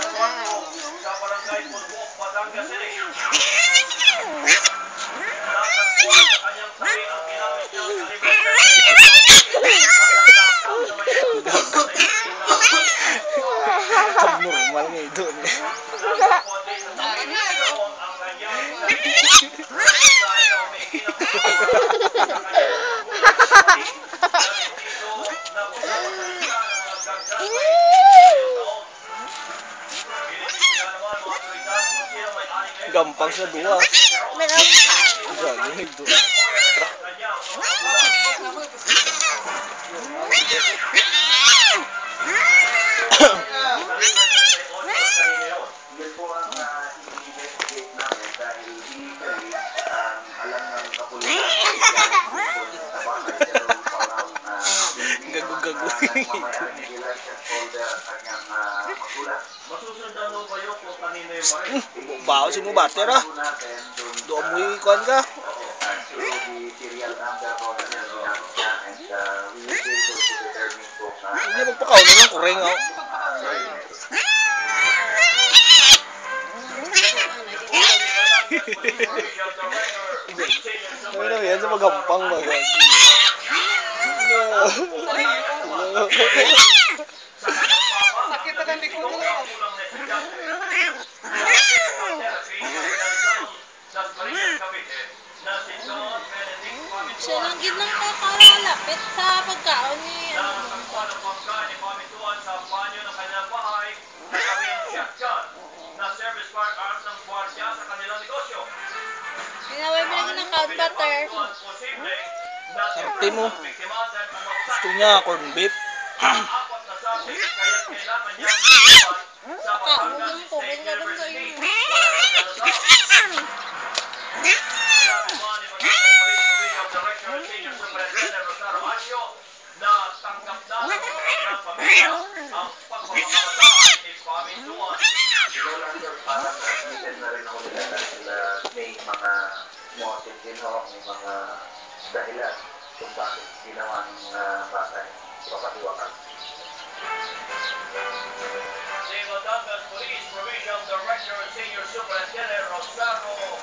sa Barangay Bulbok, Batangas City. Nakaskuha sa kanyang tabi ang ginamit niyang kalibre 38 normal nga ito. Gampang sa dua. Galing ito. Gago-gago. Bawa si mo bater ah. Doon mo ikuan ka. Hindi magpakaw na ng kureng oh. Ano yan sa magampang ba? Sakit na likod mo. Siya lang gid nang kakalapit sa pagkaon ni Pinaway mo lagi ng cow butter. Arte mo. Gusto niya corn beef. Kaon ko kung ganun kayo. May mga motive din ho, may mga dahilan kung bakit ginawa ng bata yung papatiwakan. Si Batangas Police Provincial Director Senior Superintendent Rosario